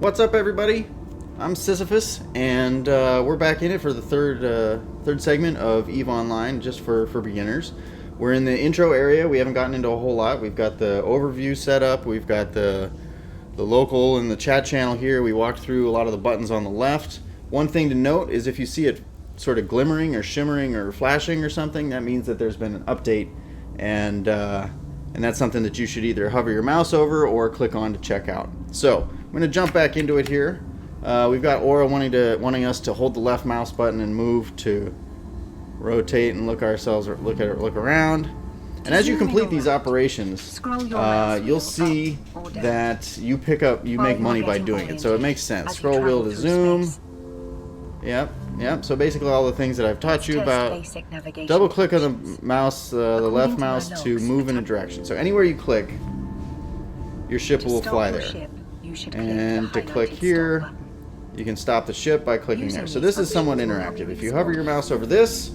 What's up, everybody? I'm Sisyphus, and we're back in it for the third segment of EVE Online, just for beginners. We're in the intro area. We haven't gotten into a whole lot. We've got the overview set up. We've got the local and the chat channel here. We walked through a lot of the buttons on the left. One thing to note is if you see it sort of glimmering or shimmering or flashing or something, that means that there's been an update, and that's something that you should either hover your mouse over or click on to check out. So I'm going to jump back into it here. We've got Aura wanting us to hold the left mouse button and move to rotate and look around. And as you complete these operations, you'll see that you make money by doing it. So it makes sense. Scroll wheel to zoom. Yep. So basically all the things that I've taught you about. Double click on the mouse, the left mouse, to move in a direction. So anywhere you click, your ship will fly there. And to click here, you can stop the ship by clicking there. So this is somewhat interactive. If you hover your mouse over this,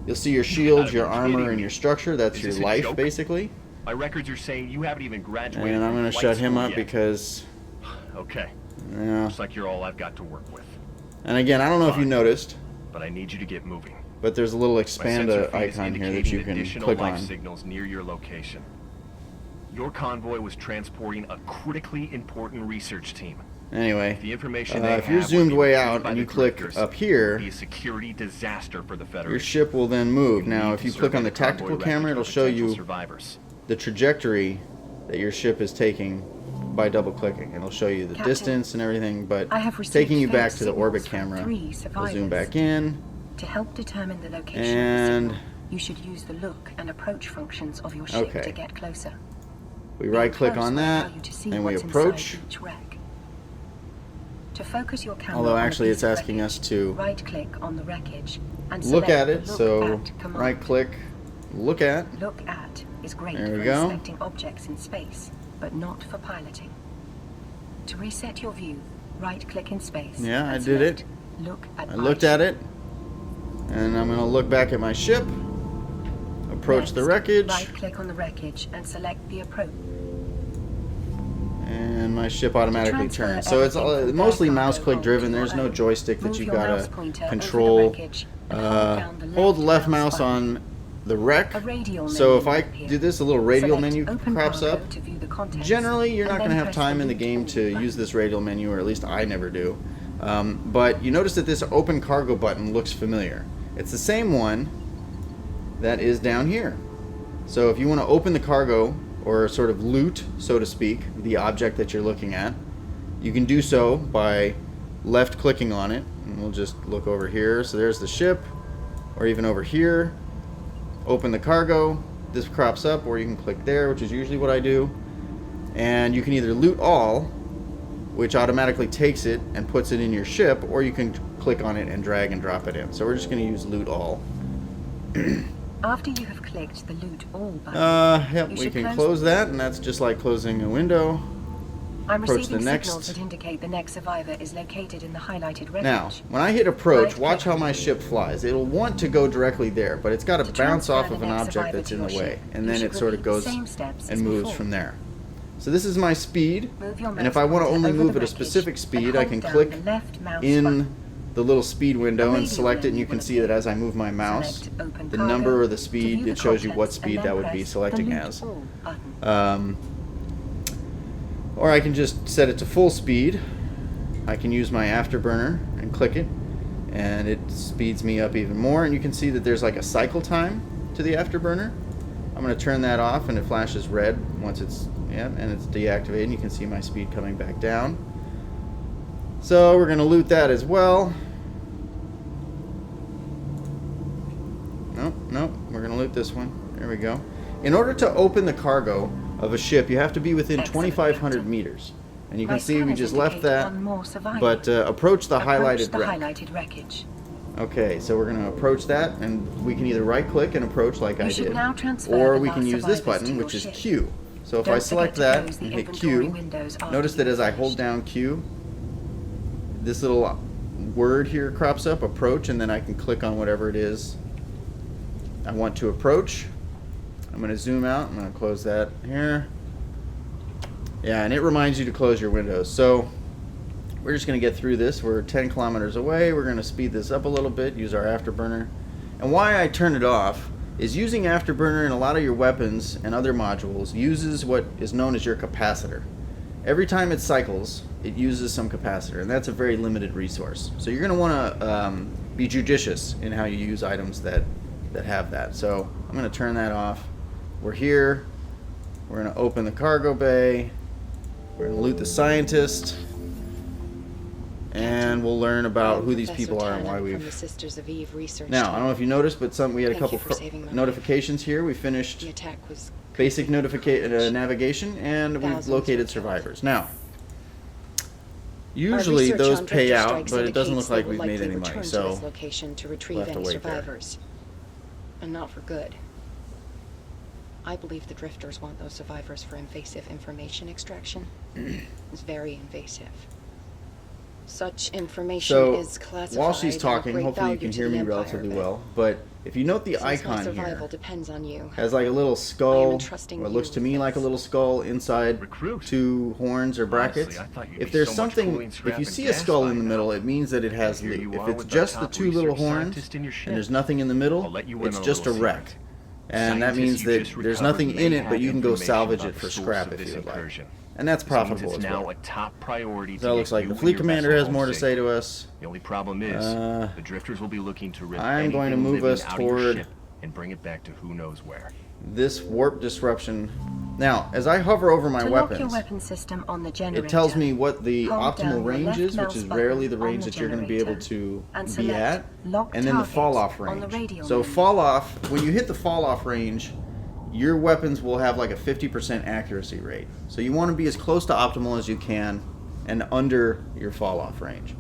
you'll see your shields, your armor, and your structure. That's your life, basically. My records are saying you haven't even graduated. And I'm going to shut him up because... Okay. Yeah. Looks like you're all I've got to work with. And again, I don't know if you noticed, but I need you to get moving. but there's a little expand icon here that you can click on. Signals near your location. Your convoy was transporting a critically important research team. Anyway, The information if you're zoomed way out and you click up here, be a security disaster for the Federation. your ship will then move. Now, if you click on the tactical camera, it'll show you the trajectory that your ship is taking by double clicking. It'll show you the distance and everything, but taking you back to the orbit camera. We'll zoom back in. To help determine the location And of the signal, you should use the look and approach functions of your ship to get closer. We right click on that and we approach. To focus your camera Although on actually the it's asking us to right click on the wreckage and look at it. select the So Look At command. right click, look at. Look at is great There for we go. inspecting objects in space, but not for piloting. To reset your view, right click in space. Yeah, I and did it. select Look at I looked at it, and I'm going to look back at my ship, approach the wreckage, right click on the wreckage and select the approach. and my ship automatically Transfer turns. So it's everything from mostly their mouse cargo click hold driven. to There's your no own. joystick that Move you your mouse gotta pointer over the control. wreckage and hold down the Hold the left mouse mouse button. on the wreck. A radial So menu if I will appear. do this, a little radial Select menu Open crops Cargo up. to view the contents, Generally, you're and not going then to have press time in the Loot game All to button. use this radial menu, or at least I never do. But you notice that this open cargo button looks familiar. It's the same one that is down here. So if you want to open the cargo, or sort of loot, so to speak, the object that you're looking at, you can do so by left clicking on it. And we'll just look over here. So there's the ship, or even over here. Open the cargo. This crops up, or you can click there, which is usually what I do. And you can either loot all, which automatically takes it and puts it in your ship, or you can click on it and drag and drop it in. So we're just going to use loot all. After you have clicked the Loot All button, Yep, we can close that, and that's just like closing a window. I'm Approach receiving the next. signals that indicate the next survivor is located in the highlighted wreckage. Now, when I hit approach, Right watch click. how my ship flies. It'll want to go directly there, but it's got to bounce transfer off the of an next object survivor that's to in the your way, ship, and you then should it sort of repeat the goes same steps and as moves before. from there. So this is my speed, Move your and if mouse I want to pointer only over move the at a wreckage specific and speed, I hold can down click the left mouse in button. the little speed window and radial select it, and you menu can will see that appear. as I move my mouse, Select Open the Cargo number or the to speed, view the it shows you what contents, speed and that then would be press the selecting Loot as. All button. Or I can just set it to full speed. I can use my afterburner and click it, and it speeds me up even more. And you can see that there's like a cycle time to the afterburner. I'm going to turn that off, and it flashes red once it's and it's deactivated. And you can see my speed coming back down. So we're going to loot that as well. Nope, we're going to loot this one. There we go. In order to open the cargo of a ship, you have to be within 2,500 meters. And you can see we just left that, but approach the highlighted wreckage. Okay, so we're going to approach that, and we can either right-click and approach like I did, now transfer or the we can last use this survivors button, to your which is ship. Q. So if Don't I select forget to that close the and hit inventory Q, windows after notice that you've as I hold finished. down Q, this little word here crops up, approach, and then I can click on whatever it is I want to approach. I'm going to zoom out. I'm going to close that here. Yeah, and it reminds you to close your windows. So we're just going to get through this. We're 10 kilometers away. We're going to speed this up a little bit, use our afterburner. And why I turn it off is using afterburner in a lot of your weapons and other modules uses what is known as your capacitor. Every time it cycles, it uses some capacitor, and that's a very limited resource. So you're going to want to be judicious in how you use items that have that. So I'm going to turn that off. We're here. We're going to open the cargo bay. We're going to loot the scientist. And we'll learn about who these people are and why we've... Now, I don't know if you noticed, but we had a couple notifications here. We finished basic navigation, and we've located survivors. Now, usually those pay out, but it doesn't look like we've made any money, so we'll have to wait there. And not for good. I believe the drifters want those survivors for invasive information extraction. It's very invasive. Such information is classified. While she's talking, hopefully you can hear me relatively well. But if you note the icon here, depends on you. has like a little skull, or it looks to me like a little skull inside two horns or brackets. If there's something, if you see a skull in the middle, it means that it has. If it's just the two little horns and there's nothing in the middle, it's just a wreck. And that means that there's nothing in it, but you can go salvage it for scrap if you would like. And that's profitable as well. A top priority. So it looks like the fleet commander has more to say to us. The only problem is the drifters will be looking to rip I'm going to move us toward and bring it back to who knows where. This warp disruption. Now, as I hover over my weapons, your weapon system on the generator, it tells me what the hold optimal down range your is, left which is mouse rarely the button range on that the you're going to be able generator to and be select at, lock and then the target fall off on the range. radio So menu. fall off, when you hit the fall off range, your weapons will have like a 50% accuracy rate. So you want to be as close to optimal as you can and under your fall off range.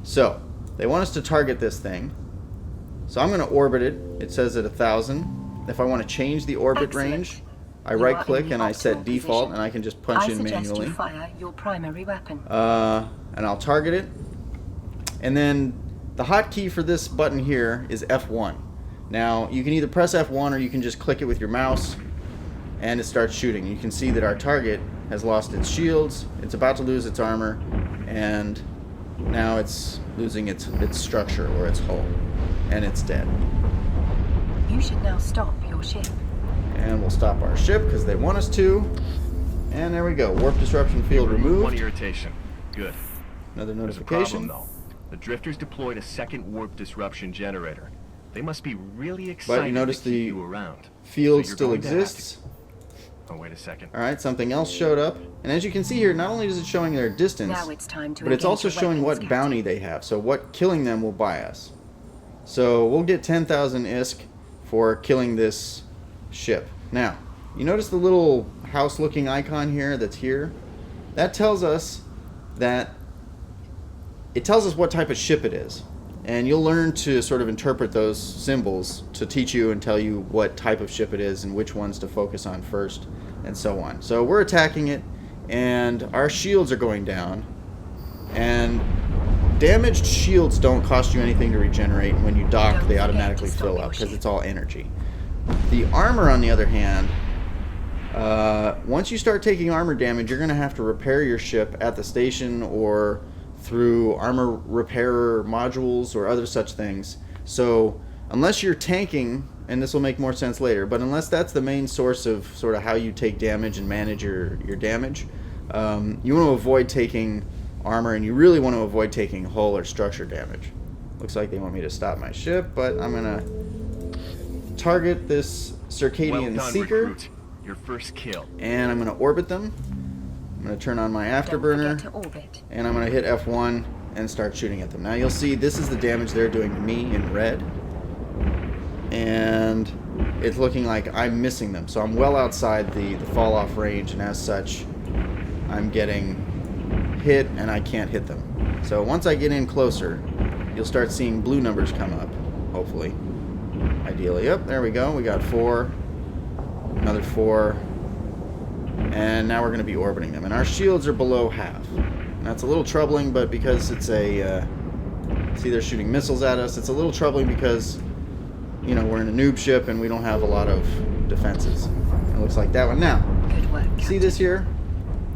So they want us to target this thing. So I'm going to orbit it. It says at 1,000. If I want to change the orbit range, I right click and I set default, and I can just punch in manually. You fire your primary weapon. And I'll target it. And then the hotkey for this button here is F1. Now, you can either press F1 or you can just click it with your mouse and it starts shooting. You can see that our target has lost its shields, it's about to lose its armor, and now it's losing its structure or its hull, and it's dead. You should now stop your ship. And we'll stop our ship because they want us to. And there we go. Warp disruption field removed. One irritation. Good. Another There's a notification. problem, though. The drifters deployed a second warp disruption generator. They must be really excited But you notice to keep the you around. field So you're still going to have exists. Oh, wait a second. Alright, something else showed up. And as you can see here, not only is it showing their distance, Now it's time to but it's engage also your showing weapons, what bounty they have. So what killing them will buy us. So we'll get 10,000 ISK for killing this ship. Now, you notice the little house-looking icon here that's here? That tells us that it tells us what type of ship it is. And you'll learn to sort of interpret those symbols to teach you and tell you what type of ship it is and which ones to focus on first and so on. So we're attacking it, and our shields are going down. And damaged shields don't cost you anything to regenerate. When you dock, they automatically fill up because it's all energy. The armor, on the other hand, once you start taking armor damage, you're going to have to repair your ship at the station or through armor repairer modules or other such things. So unless you're tanking, and this will make more sense later, but unless that's the main source of sort of how you take damage and manage your damage, you want to avoid taking armor, and you really want to avoid taking hull or structure damage. Looks like they want me to stop my ship, but I'm going to target this Circadian Well done, Seeker, recruit. Your first kill. and I'm going to orbit them. I'm going to turn on my afterburner, Don't forget to orbit. and I'm going to hit F1 and start shooting at them. Now you'll see this is the damage they're doing to me in red, and it's looking like I'm missing them. So I'm well outside the fall off range, and as such, I'm getting hit and I can't hit them. So once I get in closer, you'll start seeing blue numbers come up, hopefully. Ideally. Yep, there we go. We got 4, another 4, and now we're going to be orbiting them. And our shields are below half. And that's a little troubling, but because it's a... see, they're shooting missiles at us. It's a little troubling because, you know, we're in a noob ship and we don't have a lot of defenses. It looks like that one. Now, Good work, see Captain. this here?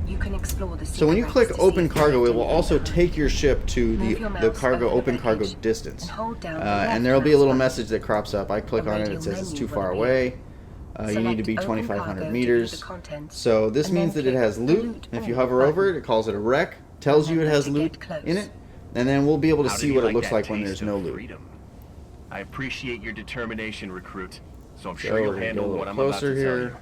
You can explore the So when you click open cargo, it will also take your ship to the cargo open cargo distance. And there will be a little message that crops up. I click on it, it says it's too far away. You need to be 2,500 meters. So this means that it has loot. And if you hover over it, it calls it a wreck, tells you it has loot in it, and then we'll be able to see what it looks like when there's no loot. I appreciate your determination, recruit. So I'm So sure you'll we're gonna handle get a what little I'm about to closer tell here. you.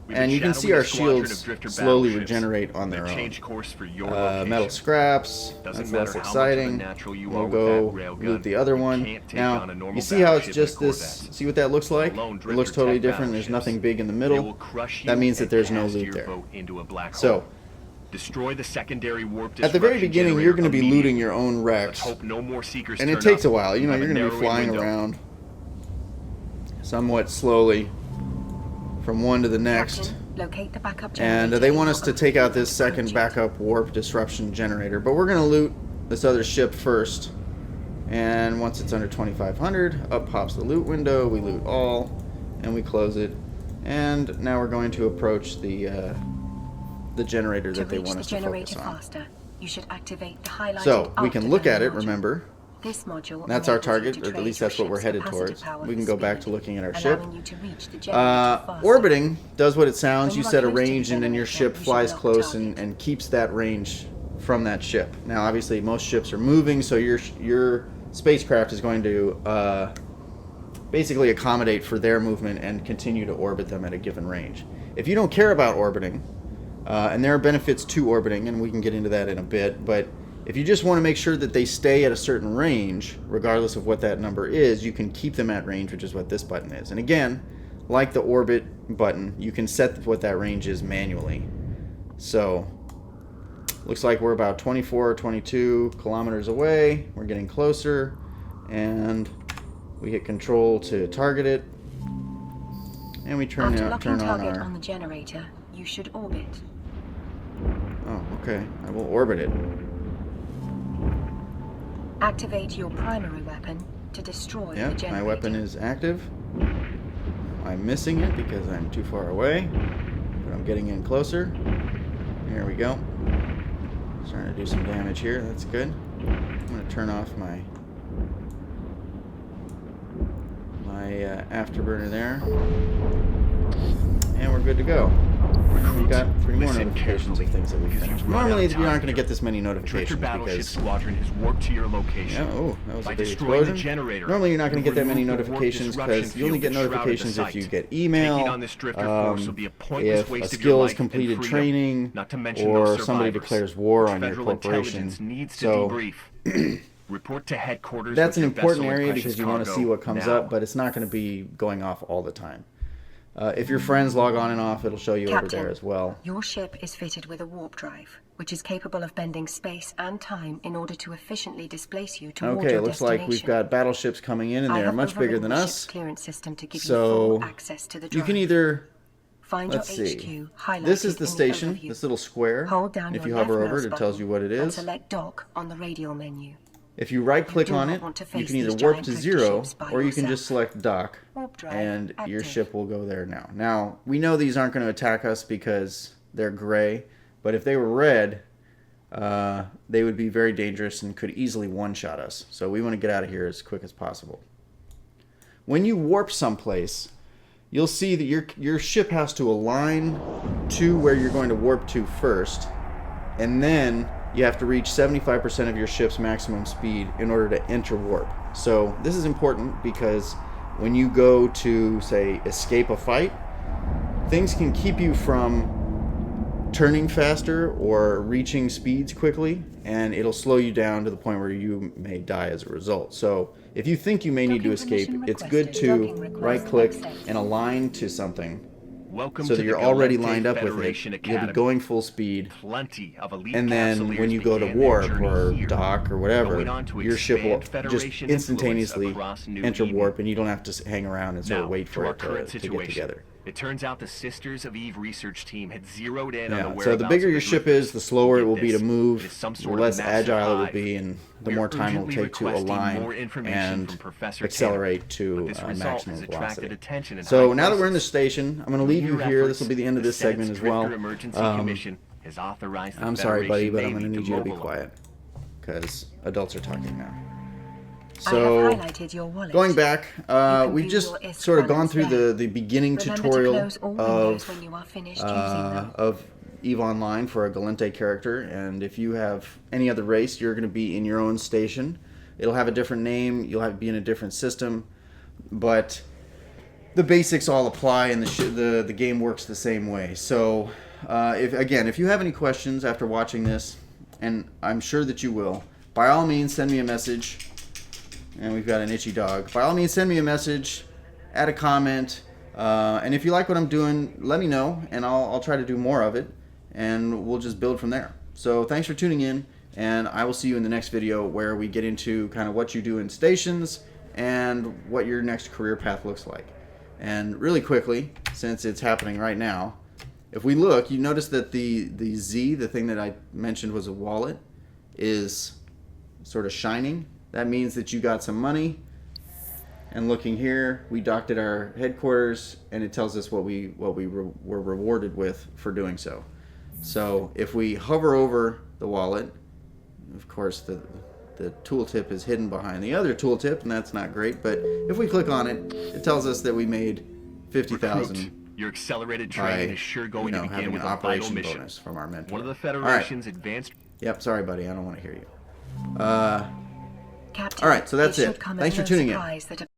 We've And been you can see shadowing our a squadron shields of drifter slowly battleships. regenerate on their They've own. changed course for your location. Metal scraps, Doesn't that's matter less how much of a exciting. natural you We'll are with go that railgun, loot the other you one. can't take Now, on a normal you see how it's battleship just like this, Corvettes. see what that looks like? Lone It drifter looks totally tech different, there's battleships. nothing big in the They middle. will crush That you means that and there's no cast loot your there. boat into a black So, hole. Destroy the secondary warp at the very disruption beginning, you're going to be generator looting your own immediately. wrecks. Let's hope no more seekers And turn it takes up. a while, you know, have you're a going to be narrowing flying window. around somewhat slowly from one to the next. Locate the backup And generator they in want your us to own take out this project. second backup warp disruption generator. But we're going to loot this other ship first. And once it's under 2,500, up pops the loot window. We loot all, and we close it. And now we're going to approach the generator that they want us to focus on. Faster, you should activate the highlighted So we can look at it, afterburner module. remember. This module That's our enables you target, to or at trade least your that's what we're ship's headed capacitive towards. power We can for go back to speed, looking at our ship. allowing you to reach the generator faster. Orbiting does what it sounds. When You you are set a close to the range, and then your generator, ship you flies should lock close target. and keeps that range from that ship. Now, obviously, most ships are moving, so your spacecraft is going to basically accommodate for their movement and continue to orbit them at a given range. If you don't care about orbiting, and there are benefits to orbiting, and we can get into that in a bit, but if you just want to make sure that they stay at a certain range, regardless of what that number is, you can keep them at range, which is what this button is. And again, like the orbit button, you can set what that range is manually. So, looks like we're about 24 or 22 kilometers away. We're getting closer, and we hit control to target it, and we turn After on locking target our... on the generator, you should orbit. Oh, okay. I will orbit it. Activate your primary weapon to destroy Yeah, the generator. my weapon is active. I'm missing it because I'm too far away, but I'm getting in closer. There we go. Starting to do some damage here. That's good. I'm going to turn off my afterburner there, and we're good to go. We got 3 more Listen notifications carefully, of things that we because finished. you've run Normally, out of we aren't time going to get this many notifications Drifter battleship because... squadron has warped to your location. Yeah, oh, that was By a big destroying the explosion. generator, Normally, you're not going to you've get that many removed the warp notifications disruption because you only field get that shrouded the notifications if site. you get email, Taking on this drifter force will be a pointless if a waste of your skill is life and completed freedom, training, not to mention or those somebody survivors, declares war which on your federal corporation. intelligence needs to So debrief. Report to headquarters. that's an with your important vessel and area precious because you want to cargo see what comes now. up, but it's not going to be going off all the time. If your friends log on and off, it'll show you over there as well. Your ship is fitted with a warp drive, which is capable of bending space and time in order to efficiently displace you toward Okay, your it looks like we've destination. got battleships coming in, and I they're have much bigger overridden than the us. ship's clearance system to give you So full access to the you drive. can either... Find Let's your see. HQ highlighted This is the in station, overview. this little square. Hold down And if your you hover left over mouse it, it tells you what it button is. And select dock on the radial menu. If you right-click do on not it, want to you face can either these warp giant to drifter 0, ships by or you can yourself. just select dock, Warp drive and your active. ship will go there now. Now, we know these aren't going to attack us because they're gray, but if they were red, they would be very dangerous and could easily one-shot us. So we want to get out of here as quick as possible. When you warp someplace, you'll see that your ship has to align to where you're going to warp to first, and then you have to reach 75% of your ship's maximum speed in order to enter warp. So this is important because when you go to, say, escape a fight, things can keep you from turning faster or reaching speeds quickly, and it'll slow you down to the point where you may die as a result. So if you think you may need to escape, it's good to right-click and align to something Welcome so to that you're the already Galactic lined up with Federation it. You'll be Academy. going full speed, Plenty of elite and then when Capsuleers you go to began their warp journey or here, dock or whatever, going on to your ship will expand just Federation instantaneously influence across New enter Eden. warp, and you don't have to hang around and sort Now, of wait to for our it current to get situation. together. It turns out the Sisters of Eve research team had zeroed in on the Yeah, whereabouts so the bigger of your the ship drifters. is, the slower it Get will be to this, move, it is some the sort of less massive agile it will hive. be, and the We are more time it will urgently take to requesting align more information and from Professor accelerate Tanner, but to this result maximum has attracted velocity. attention in So high now that we're in the places. station, I'm going to leave you Your here. efforts, This will be the end of the this segment Senate's as well. Drifter Emergency Commission has authorized the I'm sorry, buddy, Federation but I'm Navy going to need you to be mobilize- quiet. Because adults are talking now. I So, have highlighted your wallet. going back, can we've view just your ISK sort of gone balance through there. the beginning Remember tutorial to close all windows when you are finished using them. of EVE Online for a Galente character, and if you have any other race, you're going to be in your own station. It'll have a different name, you'll have to be in a different system, but the basics all apply, and the game works the same way. So, if you have any questions after watching this, and I'm sure that you will, by all means send me a message. And we've got an itchy dog. By all means, send me a message, add a comment, and if you like what I'm doing, let me know, and I'll try to do more of it, and we'll just build from there. So thanks for tuning in, and I will see you in the next video where we get into kind of what you do in stations and what your next career path looks like. And really quickly, since it's happening right now, if we look, you notice that the Z, the thing that I mentioned was a wallet, is sort of shining. That means that you got some money. And looking here, we docked at our headquarters, and it tells us what we were rewarded with for doing so. So if we hover over the wallet, of course the tooltip is hidden behind the other tooltip, and that's not great. But if we click on it, it tells us that we made 50,000. Recruit. Your accelerated training is sure going to begin having with an a vital operation mission. bonus from our mentor. One of the All right. Federation's advanced... Yep, sorry, buddy, I don't want to hear you. Captain, all right, so that's it it. should come as Thanks for no tuning in. surprise that a